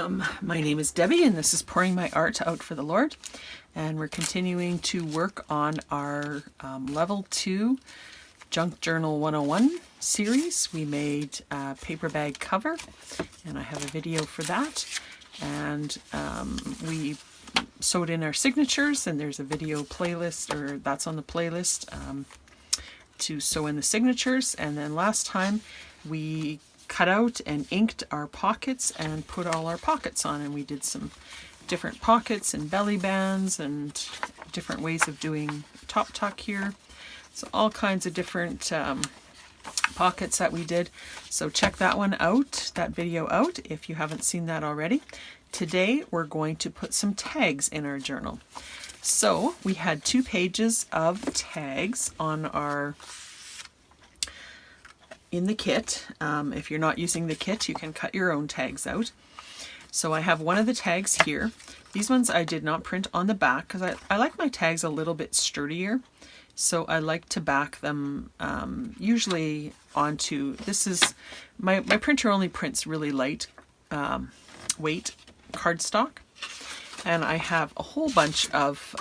My name is Debbie and this is Pouring My Art Out for the Lord, and we're continuing to work on our Level 2 Junk Journal 101 series. We made a paper bag cover and I have a video for that, and we sewed in our signatures, and there's a video playlist, or that's on the playlist to sew in the signatures. And then last time we cut out and inked our pockets and put all our pockets on, and we did some different pockets and belly bands and different ways of doing top tuck here. So all kinds of different pockets that we did. So check that one out, that video out, if you haven't seen that already. Today we're going to put some tags in our journal. So we had 2 pages of tags on our in the kit. If you're not using the kit, you can cut your own tags out. So I have one of the tags here. These ones I did not print on the back because I like my tags a little bit sturdier. So I like to back them usually onto, this is, my printer only prints really light weight cardstock. And I have a whole bunch of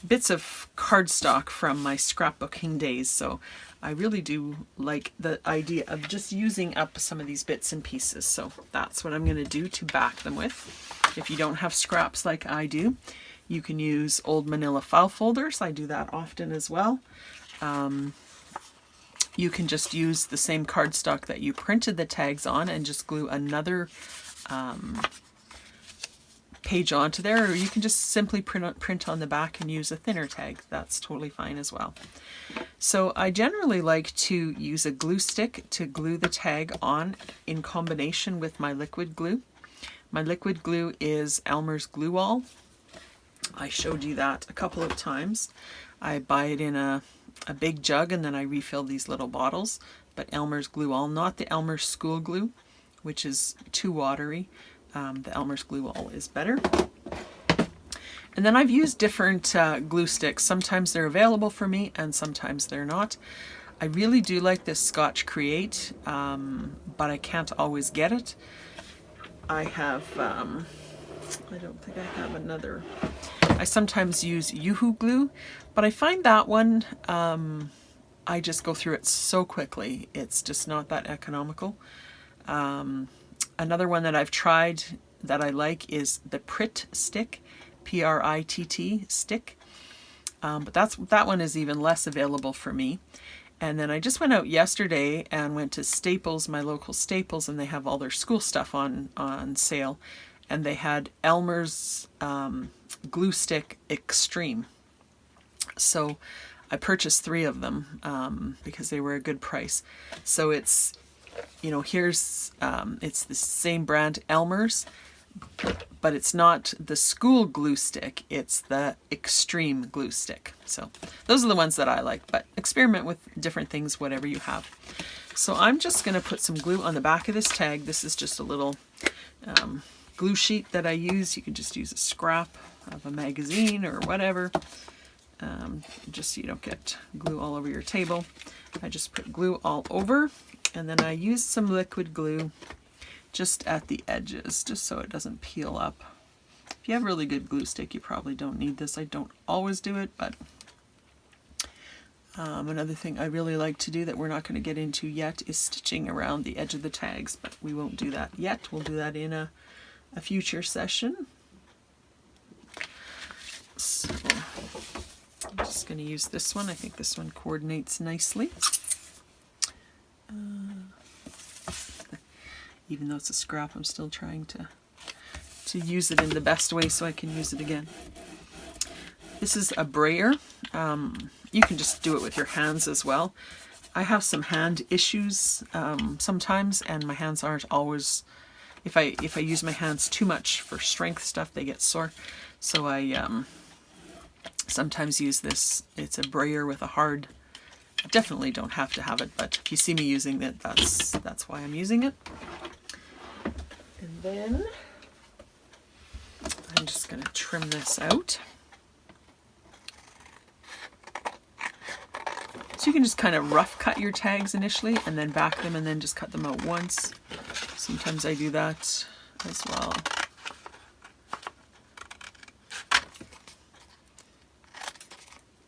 bits of cardstock from my scrapbooking days. So I really do like the idea of just using up some of these bits and pieces. So that's what I'm going to do to back them with. If you don't have scraps like I do, you can use old manila file folders. I do that often as well. You can just use the same cardstock that you printed the tags on and just glue another page onto there, or you can just simply print on the back and use a thinner tag. That's totally fine as well. So I generally like to use a glue stick to glue the tag on in combination with my liquid glue. My liquid glue is Elmer's Glue All. I showed you that a couple of times. I buy it in a big jug and then I refill these little bottles, but Elmer's Glue All, not the Elmer's School Glue, which is too watery. The Elmer's Glue All is better. And then I've used different glue sticks. Sometimes they're available for me and sometimes they're not. I really do like this Scotch Create, but I can't always get it. I have, I don't think I have another. I sometimes use Yoo-Hoo glue, but I find that one, I just go through it so quickly. It's just not that economical. Another one that I've tried that I like is the Pritt stick, P-R-I-T-T stick, but that one is even less available for me. And then I just went out yesterday and went to Staples, my local Staples, and they have all their school stuff on sale, and they had Elmer's glue stick Extreme. So I purchased 3 of them because they were a good price. So it's, you know, here's, it's the same brand, Elmer's, but it's not the school glue stick, it's the Extreme glue stick. So those are the ones that I like, but experiment with different things, whatever you have. So I'm just going to put some glue on the back of this tag. This is just a little glue sheet that I use. You can just use a scrap of a magazine or whatever, just so you don't get glue all over your table. I just put glue all over. And then I use some liquid glue just at the edges, just so it doesn't peel up. If you have a really good glue stick, you probably don't need this. I don't always do it, but another thing I really like to do that we're not going to get into yet is stitching around the edge of the tags, but we won't do that yet. We'll do that in a future session. So I'm just going to use this one. I think this one coordinates nicely. Even though it's a scrap, I'm still trying to use it in the best way so I can use it again. This is a brayer. You can just do it with your hands as well. I have some hand issues sometimes, and my hands aren't always, if I use my hands too much for strength stuff, they get sore. So I sometimes use this. It's a brayer with a hard, definitely don't have to have it, but if you see me using it, that's why I'm using it. And then I'm just going to trim this out. So you can just kind of rough cut your tags initially and then back them and then just cut them out once. Sometimes I do that. as well.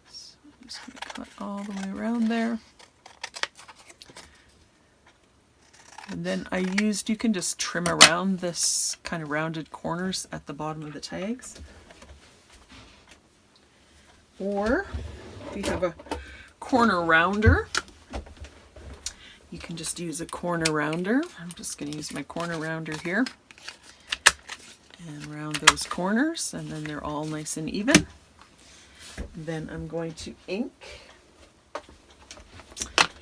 So I'm just going to cut all the way around there. And then you can just trim around this kind of rounded corners at the bottom of the tags. Or if you have a corner rounder, you can just use a corner rounder. I'm just going to use my corner rounder here and round those corners, and then they're all nice and even. Then I'm going to ink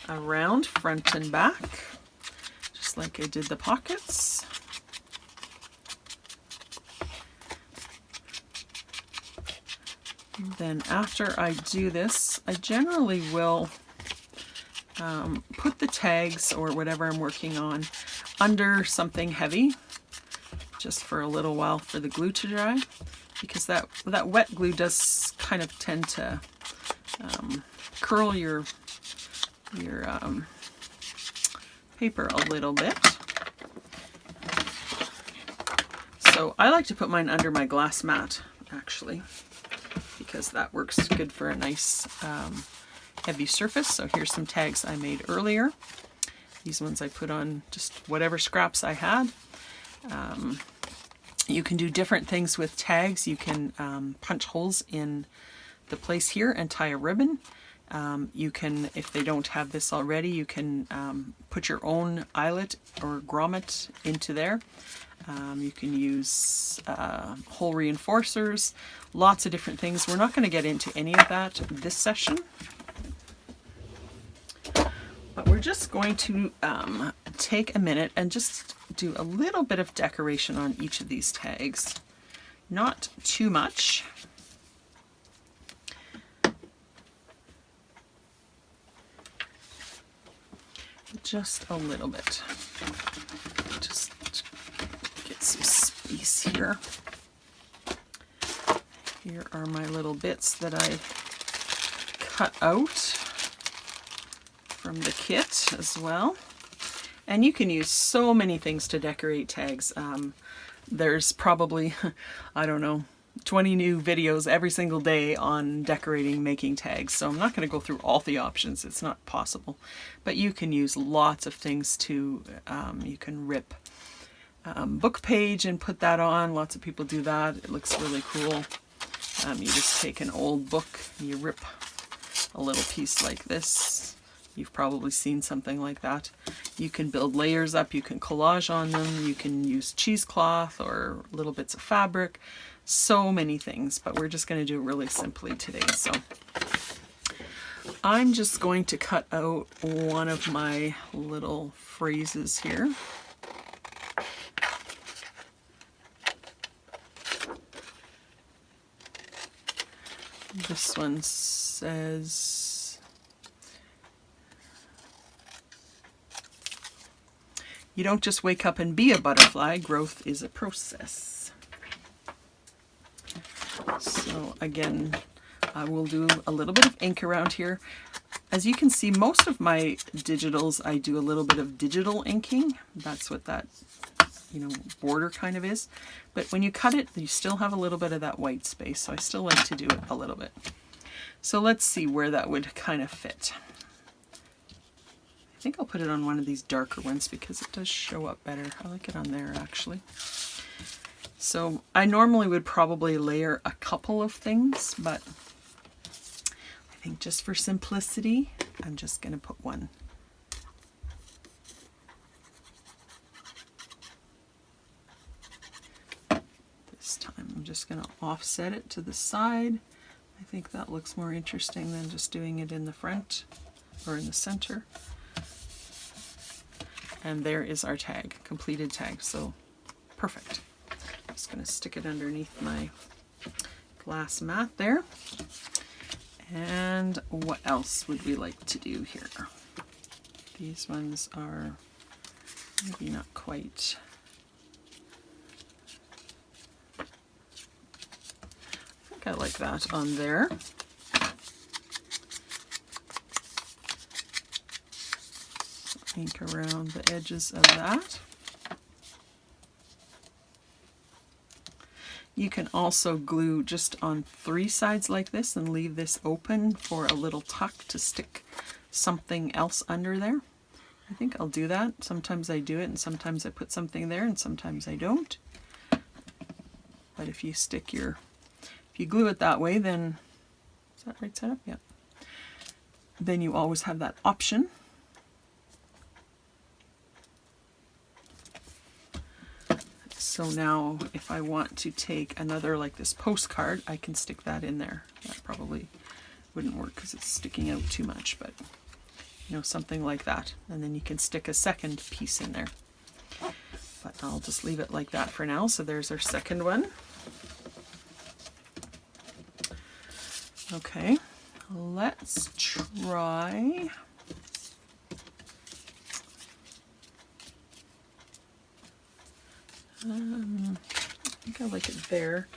around front and back, just like I did the pockets. Then after I do this, I generally will put the tags or whatever I'm working on under something heavy just for a little while for the glue to dry, because that wet glue does kind of tend to curl your paper a little bit. So I like to put mine under my glass mat actually, because that works good for a nice heavy surface. So here's some tags I made earlier. These ones I put on just whatever scraps I had. You can do different things with tags. You can punch holes in the place here and tie a ribbon. You can, if they don't have this already, you can put your own eyelet or grommet into there. You can use hole reinforcers, lots of different things. We're not going to get into any of that this session, but we're just going to take a minute and just do a little bit of decoration on each of these tags. Not too much. Just a little bit. Just get some space here. Here are my little bits that I cut out from the kit as well. And you can use so many things to decorate tags. There's probably, I don't know, 20 new videos every single day on decorating, making tags. So I'm not going to go through all the options. It's not possible. But you can use lots of things to, you can rip book page and put that on. Lots of people do that. It looks really cool. You just take an old book, you rip a little piece like this. You've probably seen something like that. You can build layers up, you can collage on them, you can use cheesecloth or little bits of fabric. So many things, but we're just going to do it really simply today. So I'm just going to cut out one of my little phrases here. This one says, "You don't just wake up and be a butterfly, growth is a process." So again, I will do a little bit of ink around here. As you can see, most of my digitals, I do a little bit of digital inking. That's what that, border kind of is. But when you cut it, you still have a little bit of that white space. So I still like to do it a little bit. So let's see where that would kind of fit. I think I'll put it on one of these darker ones because it does show up better. I like it on there actually. So I normally would probably layer a couple of things, but I think just for simplicity, I'm just going to put one. This time I'm just going to offset it to the side. I think that looks more interesting than just doing it in the front or in the center. And there is our tag, completed tag. So perfect. I'm just going to stick it underneath my glass mat there. And what else would we like to do here? These ones are maybe not quite. I think I like that on there. Ink around the edges of that. You can also glue just on 3 sides like this and leave this open for a little tuck to stick something else under there. I think I'll do that. Sometimes I do it and sometimes I put something there and sometimes I don't. But if you glue it that way, then, is that right setup? Yeah. Then you always have that option. So now if I want to take another like this postcard, I can stick that in there. That probably wouldn't work because it's sticking out too much, but you know, something like that. And then you can stick a second piece in there. But I'll just leave it like that for now. So there's our second one. Okay, let's try I think I like it there.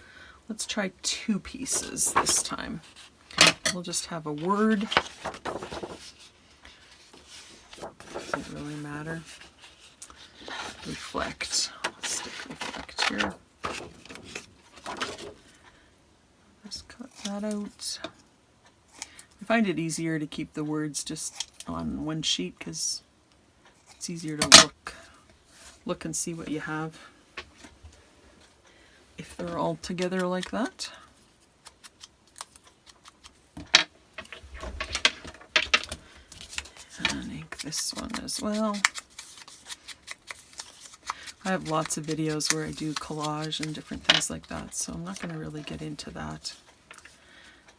Let's try 2 pieces this time. We'll just have a word. Doesn't really matter. Reflect. Let's stick reflect here. Just cut that out. I find it easier to keep the words just on one sheet because it's easier to look and see what you have if they're all together like that. And ink this one as well. I have lots of videos where I do collage and different things like that, so I'm not going to really get into that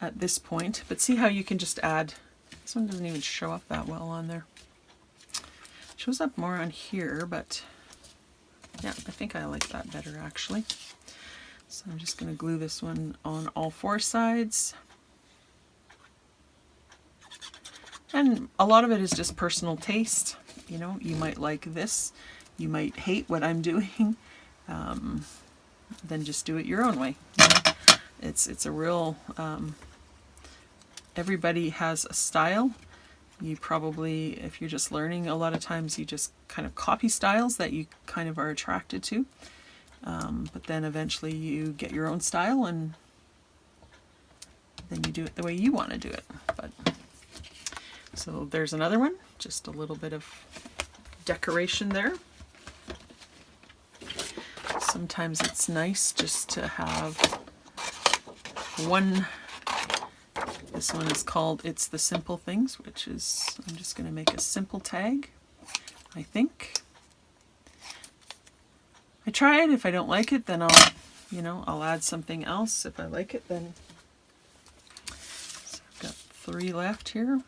at this point. But see how you can just add, this one doesn't even show up that well on there. It shows up more on here, but yeah, I think I like that better actually. So I'm just going to glue this one on all 4 sides. And a lot of it is just personal taste. You know, you might like this, you might hate what I'm doing, then just do it your own way. You know? It's a real, everybody has a style. You probably, if you're just learning, a lot of times you just kind of copy styles that you kind of are attracted to. But then eventually you get your own style and then you do it the way you want to do it. But so there's another one, just a little bit of decoration there. Sometimes it's nice just to have one. This one is called It's the Simple Things, which is, I'm just going to make a simple tag, I think. I try it. If I don't like it, then I'll add something else. If I like it, then. So I've got 3 left here.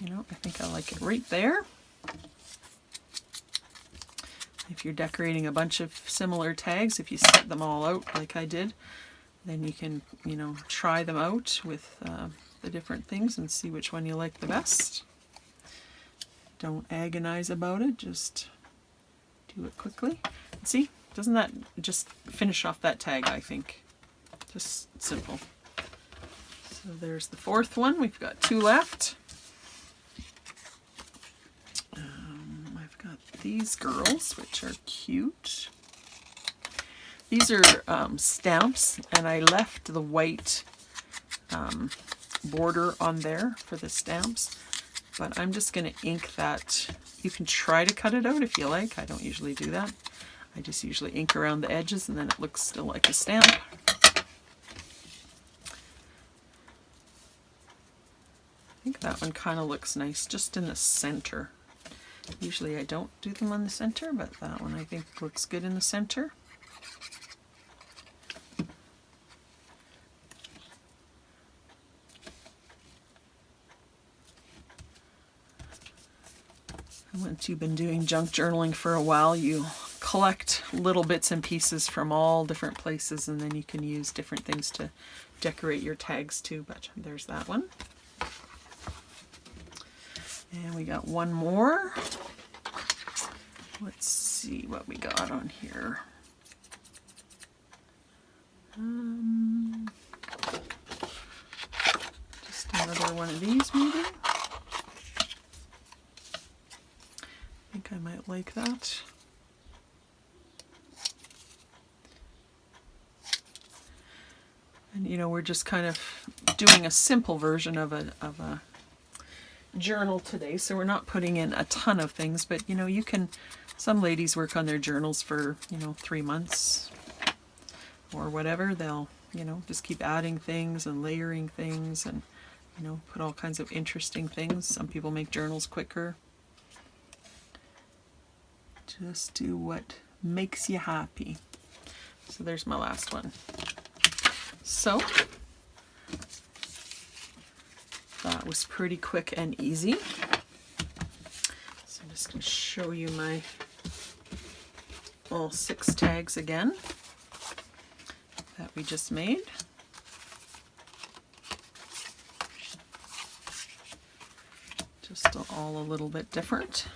You know, I think I like it right there. If you're decorating a bunch of similar tags, if you set them all out like I did, then you can, you know, try them out with the different things and see which one you like the best. Don't agonize about it, just do it quickly. See, doesn't that just finish off that tag, I think? Just simple. So there's the 4th one. We've got 2 left. I've got these girls, which are cute. These are stamps, and I left the white border on there for the stamps, but I'm just going to ink that. You can try to cut it out if you like. I don't usually do that. I just usually ink around the edges and then it looks still like a stamp. I think that one kind of looks nice just in the center. Usually I don't do them on the center, but that one I think looks good in the center. Once you've been doing junk journaling for a while, you collect little bits and pieces from all different places, and then you can use different things to decorate your tags too. But there's that one. And we got one more. Let's see what we got on here. Just another one of these maybe. I think I might like that. you know, we're just kind of doing a simple version of a journal today, so we're not putting in a ton of things, but you know, you can, some ladies work on their journals for, you know, 3 months or whatever. They'll, you know, just keep adding things and layering things and, you know, put all kinds of interesting things. Some people make journals quicker. Just do what makes you happy. So there's my last one. So that was pretty quick and easy. So I'm just going to show you my all 6 tags again that we just made. Just all a little bit different.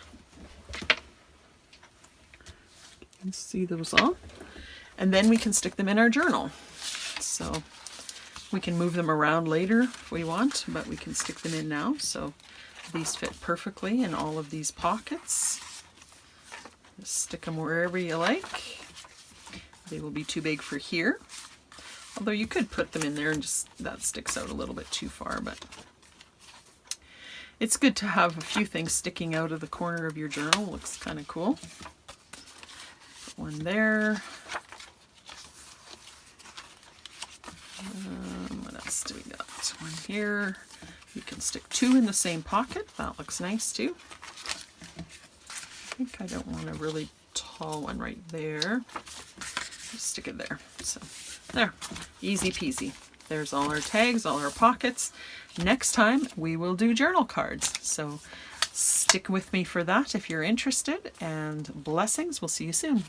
You can see those all. And then we can stick them in our journal. So we can move them around later if we want, but we can stick them in now. So these fit perfectly in all of these pockets. Just stick them wherever you like. They will be too big for here. Although you could put them in there and just, that sticks out a little bit too far, but it's good to have a few things sticking out of the corner of your journal. Looks kind of cool. Put one there. What else do we got? One here. You can stick 2 in the same pocket. That looks nice too. I think I don't want a really tall one right there. Just stick it there. So there, easy peasy. There's all our tags, all our pockets. Next time we will do journal cards. So stick with me for that if you're interested, and blessings. We'll see you soon.